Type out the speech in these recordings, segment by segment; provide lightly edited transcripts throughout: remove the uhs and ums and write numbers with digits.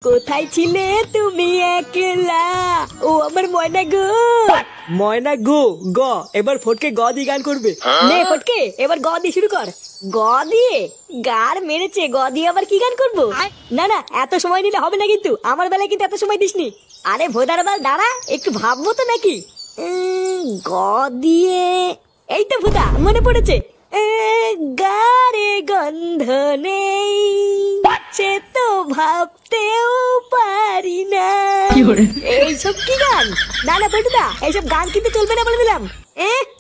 কোথায় ছিলে তুমি একলা? ও আমার ময়না গো। ময়না গো গ এবার ফটকে গ দিয়ে গান করবে। নে ফটকে এবার গ দিয়ে শুরু কর। গ দিয়ে গার মেরেছে, গ দিয়ে আবার কি গান করবো? না না এত সময় নিলে হবে না, কিন্তু আমার বেলায় কিন্তু এত সময় দিসনি। আরে ভোদার বাল দাঁড়া, একটু ভাববো তো নাকি। গ দিয়ে এই তো ভুদা মনে পড়েছে। গারে গন্ধ নেই সে তো ভাবতেও পারি না। এইসব কি গান? না না পটুদা, এইসব গান কিন্তু চলবে না বলে দিলাম।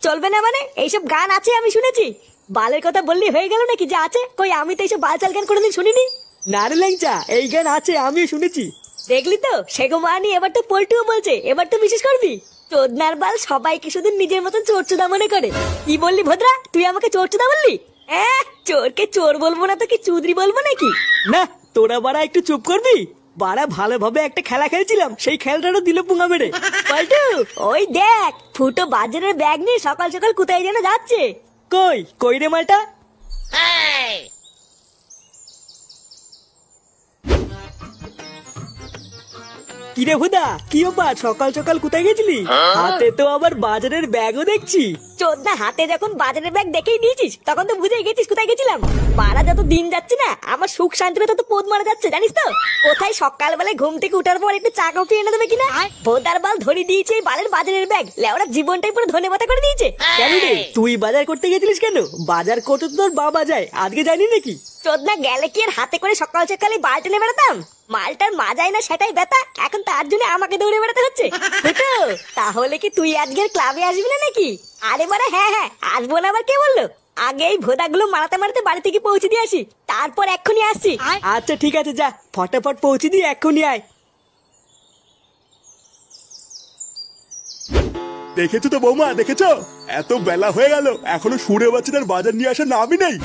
চলবে না মানে? এইসব গান আছে আমি শুনেছি। বালের কথা বললি হয়ে গেল নাকি? যা আছে কই, আমি তো এইসব বালচাল গান কোনোদিন শুনিনি। নারে ল্যাংচা, এই গান আছে, আমিও শুনেছি। দেখলি তো সেগো মানি, এবার তো পল্টুও বলছে, এবার তো বিশেষ করবি। চোদনার বাল সবাইকে শুধু নিজের মতন চোরচোদা মনে করে। কি বললি ভদ্রা, তুই আমাকে চোরচোদা বললি? চোরকে চোর বলবো না তো কি চুদরি বলবো নাকি? না তোরা বাড়া একটু চুপ করবি। বাড়া ভালোভাবে একটা খেলা খেলছিলাম, সেই খেলাটারও দিল পুঙ্গা মেরে। পল্টু ওই দেখ, ফুটো বাজারের ব্যাগ নিয়ে সকাল সকাল কোথায় যেন যাচ্ছে। কই কই রে মালটা? কিরে হুদা, কি ব্যাপার? সকাল সকাল কোথায় গেছিলি? হাতে তো আবার বাজারের ব্যাগও দেখছি। চোদনা, হাতে যখন বাজারের ব্যাগ দেখেই নিয়েছিস তখন তো বুঝে গেছিস কোথায় গেছিলাম। মারা যত দিন যাচ্ছে না, আমার সুখ শান্তিতে তত পোদ মারা যাচ্ছে, জানিস তো? কোথায় সকালবেলায় ঘুম থেকে উঠার পর একটু চা কফি এনে দেবে কিনা। ভোদার বাল ধরে দিয়েছে এই বালের বাজারের ব্যাগ, লেওরা জীবনটাই পুরো ধনে পাতা করে দিয়েছে। কেন রে, তুই বাজার করতে গেছিলিস কেন? বাজার করতে তো তোর বাবা যায়, আজকে জানি নাকি? চোদনা গেলে কি আর হাতে করে সকাল সকালে বাল টেনে বেড়াতাম? মালটার মাজায় না সেটাই ব্যথা, এখন তার জন্য আমাকে দৌড়ে বেড়াতে হচ্ছে। তাহলে কি তুই আজকের ক্লাবে আসবি না নাকি? আরে বাড়া হ্যাঁ হ্যাঁ আসবো না, আবার কে বললো? আগে এই ভোদাগুলো মারাতে মারাতে বাড়ি থেকে পৌঁছে দিয়ে আসি, তারপর এক্ষুনি আসছি। আচ্ছা ঠিক আছে, যা ফটাফট পৌঁছে দিয়ে এক্ষুনি আয়। দেখেছো তো বৌমা, দেখেছো? এত বেলা হয়ে গেল এখনো সুরে বাচ্চাটার বাজার নিয়ে আসার নামই নেই।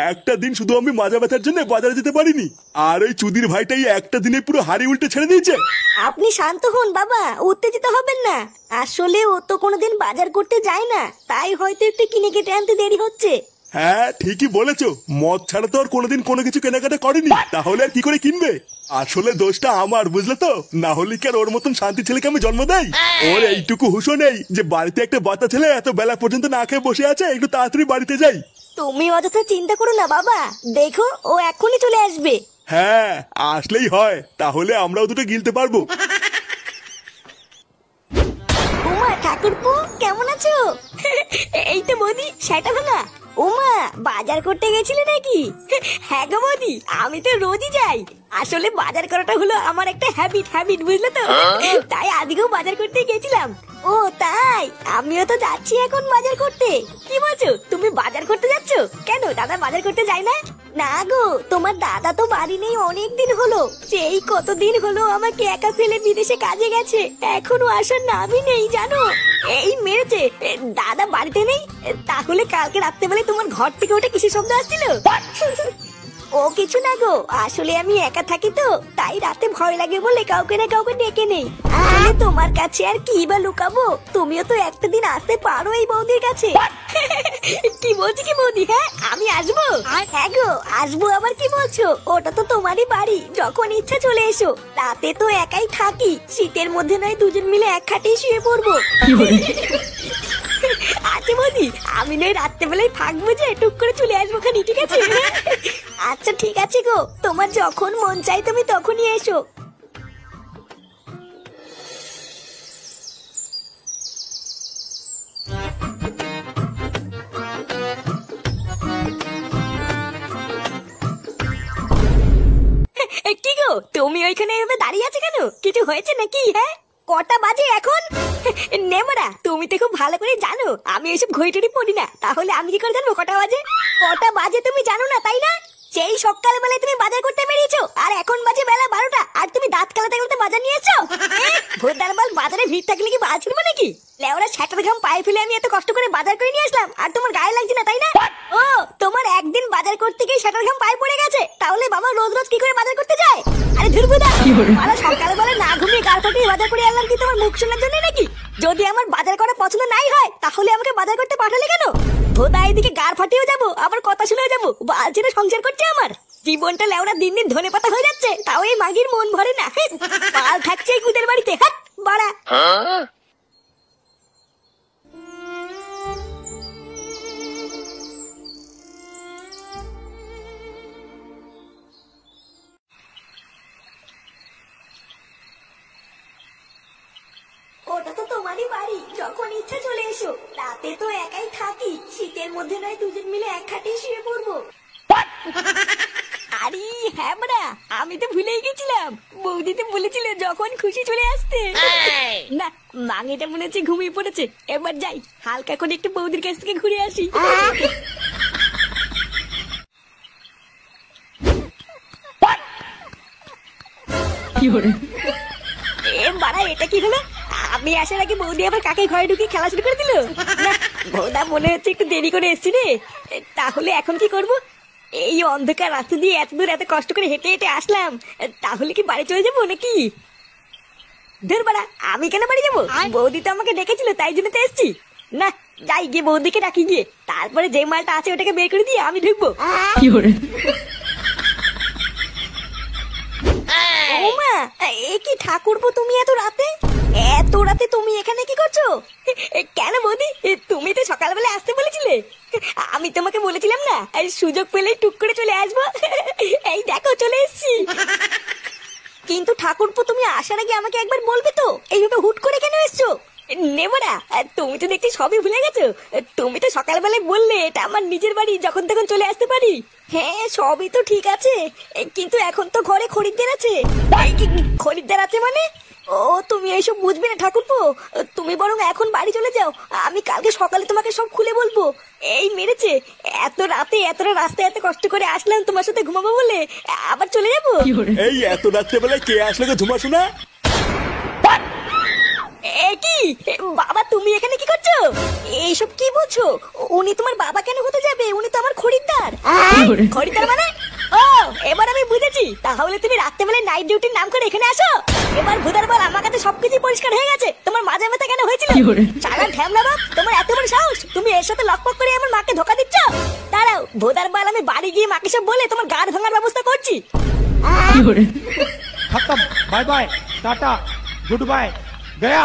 একটা দিন শুধু আমি মাজা ব্যথার জন্য বাজারে যেতে পারিনি, আর ওই চুদির ভাইটাই একটা দিনে পুরো হাড়ি উল্টে ছেড়ে দিয়েছে। আপনি শান্ত হন বাবা, উত্তেজিত হবেন না। আসলে ও তো কোনোদিন বাজার করতে যায় না, তাই হয়তো একটু কিনে কেটে আনতে দেরি হচ্ছে। হ্যাঁ ঠিকই বলেছো, মদ ছাড়া তো আর কোনোদিন কোনো কিছু কেনাকাটা করেনি, তাহলে আর কি করে কিনবে? আসলে দোষটা আমার, বুঝলে তো? না হলে কি আর ওর মতন শান্তি ছেলেকে আমি জন্ম দেই? ওর এইটুকু হুঁশও নেই যে বাড়িতে একটা বাচ্চা ছেলে এত বেলা পর্যন্ত না খেয়ে বসে আছে, একটু তাড়াতাড়ি বাড়িতে যাই। তুমি অযথা চিন্তা করো না বাবা, দেখো ও এখনই চলে আসবে। হ্যাঁ আসলেই হয়, তাহলে আমরাও দুটো গিলতে পারবো। উমা ঠাকুরপো কেমন আছো? এই তো বৌদি, সেটা ভাঙা। উমা বাজার করতে গেছিলে নাকি? হ্যাঁ গো বৌদি, আমি তো রোজই যাই। আসলে বাজার করাটা হলো আমার একটা হ্যাবিট বুঝলে তো, তাই আজকেও বাজার করতে গেছিলাম। ও তাই, আমিও তো যাচ্ছি এখন বাজার করতে। কি বলছো, তুমি বাজার করতে যাচ্ছ? কেন দাদা বাজার করতে যায় না? না গো, তোমার দাদা তো বাড়ি নেই অনেক দিন হলো। সেই কতদিন হলো আমাকে একা ফেলে বিদেশে কাজে গেছে, এখনো আসার নামই নেই জানো। এই মেরেছে, দাদা বাড়িতে নেই। তাহলে কালকে রাত্রেবেলায় তোমার ঘর থেকে ওটা কিসের শব্দ আসছিল? ও কিছু না গো, আসলে আমি একা থাকি তো, তাই রাতে ভয় লাগে বলে কাউকে না কাউকে ডেকে নেই। আসলে তোমার কাছে আর কি বা লুকাবো, তুমিও তো একটা দিন আসতে পারো এই বৌদির কাছে। কি বলছি কি বৌদি? হ্যাঁ আমি আসবো। হ্যাঁ গো আসবো, আবার কি বলছো? ওটা তো তোমারই বাড়ি, যখন ইচ্ছা চলে এসো। রাতে তো একাই থাকি, শীতের মধ্যে নয় দুজন মিলে এক খাটেই শুয়ে পড়বো। আচ্ছা বৌদি, আমি নয় রাত্রেবেলায় থাকবো, যে টুক করে চলে আসবো খানি, ঠিক আছে? আচ্ছা ঠিক আছে গো, তোমার যখন মন চাই তুমি তখনই এসো। কি গো, তুমি ওইখানে এভাবে দাঁড়িয়ে আছো কেন? কিছু হয়েছে নাকি? হ্যাঁ কটা বাজে এখন? নেমরা, তুমি তো খুব ভালো করে জানো আমি এইসব ঘড়িটড়ি পড়ি না, তাহলে আমি কি করে জানবো কটা বাজে? কটা বাজে তুমি জানো না তাই না? সেই সকালবেলায় তুমি বাজার করতে বেরিয়েছো, আর এখন বাজে বেলা 12টা, আর তুমি দাঁত কালাতে কালাতে বাজার নিয়ে এসছো। ভোদার বাল, বাজারে ভিড় থাকলে কি বাজার ছিড়বো নাকি? লেওরা ছাটার ঘাম পায়ে ফেলে আমি এত কষ্ট করে বাজার করে নিয়ে আসলাম, আর তোমার গায়ে লাগছে না তাই না? ও তোমার একদিন বাজার করতে গিয়ে ছাটার ঘাম পায়ে পড়ে গেছে, তাহলে বাবা রোজ রোজ কি করে বাজার করতে যায়? আরে ধুরবুদা, মারা সকালবেলা না ঘুমিয়ে গাল ফাটিয়ে বাজার করে আনলাম কি তোমার মুখ শোনার জন্য নাকি? যদি আমার বাজার করা পছন্দ নাই হয় তাহলে আমাকে বাজার করতে পাঠালে কেন? ভোদা এদিকে গার ফাটিয়েও যাবো, আবার কথা শুনেও যাবো, বালছেনা সংসার করছে আমার। জীবনটা লেওড়া দিন দিন ধনে পাতা হয়ে যাচ্ছে, তাও এই মাগির মন ভরে না। পাল থাকছে এই কুদের বাড়িতে, হাট বাড়া। ওটা তো তোমারই বাড়ি, যখন ইচ্ছা চলে এসো। রাতে তো একাই থাকি, শীতের মধ্যে নয় দুজন মিলে এক খাটে শুয়ে পড়বো। আরে হ্যাঁ বড়া, আমি তো ভুলেই গেছিলাম। বৌদি তো বলেছিল যখন খুশি চলে আসতে। না, মাঙিটা মনে হচ্ছে ঘুমিয়ে পড়েছে। এবার যাই, হালকা করে একটু বৌদির কাছ থেকে ঘুরে আসি। এ বাড়া, এটা কি হলো? আমি আসার আগে বৌদি আবার কাকে ঘরে ঢুকিয়ে খেলা শুরু করে দিল। না, বৌদা মনে হচ্ছে একটু দেরি করে এসছি রে। তাহলে এখন কি করব? এই অন্ধকার রাস্তা দিয়ে এত দূর এত কষ্ট করে হেঁটে হেঁটে আসলাম, তাহলে কি বাড়ি চলে যাবো নাকি? ধুর বাড়া, আমি কেন বাড়ি যাবো? বৌদি তো আমাকে ডেকেছিল, তাই জন্য তো এসছি। না, যাই গিয়ে বৌদিকে ডাকি গিয়ে, তারপরে যে মালটা আছে ওটাকে বের করে দিয়ে আমি ঢুকবো। ওমা, এ কি ঠাকুরপো, তুমি এত রাতে? এত রাতে তুমি এখানে কি করছো? কেন বৌদি, তুমি তো সকালবেলা আসতে বলেছিলে। আমি তোমাকে বলেছিলাম না, সুযোগ পেলেই টুক করে চলে আসবো। এই দেখো চলে এসেছি। কিন্তু ঠাকুরপো, তুমি আসার আগে আমাকে একবার বলবে তো, এইভাবে হুট করে কেন এসছো? নেবো না, তুমি তো দেখছি সবই ভুলে গেছো। তুমি তো সকালবেলায় বললে এটা আমার নিজের বাড়ি, যখন তখন চলে আসতে পারি। হ্যাঁ, সবই তো ঠিক আছে, কিন্তু এখন তো ঘরে খরিদ্দার আছে। খরিদ্দার আছে মানে? ও, তুমি এইসব বুঝবে না ঠাকুরপো। তুমি বরং এখন বাড়ি চলে যাও, আমি কালকে সকালে তোমাকে সব খুলে বলবো। এই মেরেছে, এত রাতে এতটা রাস্তায় এত কষ্ট করে আসলাম তোমার সাথে ঘুমাবো বলে, আবার চলে যাবো? এই এত রাত্রেবেলায় কে আসলো গো ঝুমা শোনা? এ কি বাবা, তুমি এখানে কি করছো? এইসব কি বলছো? উনি তোমার বাবা কেন হতে যাবে? উনি তো আমার খরিদ্দার। খরিদ্দার মানে? ও, এবার আমি বুঝেছি। তাহলে তুমি রাত্রেবেলায় নাইট ডিউটির নাম করে এখানে আসো। এবার ভুদার বল, আমার কাছে সবকিছু পরিষ্কার হয়ে গেছে। তোমার মাঝে মাথা কেন হয়েছিল? সারা ঢ্যামলা বাপ, তোমার এত বড় সাহস, তুমি এর সাথে লকপক করে আমার মাকে ধোকা দিচ্ছ। দাঁড়াও ভুদার বল, আমি বাড়ি গিয়ে মাকে সব বলে তোমার গাড় ভাঙার ব্যবস্থা করছি। खत्म, bye bye, tata, goodbye, गया।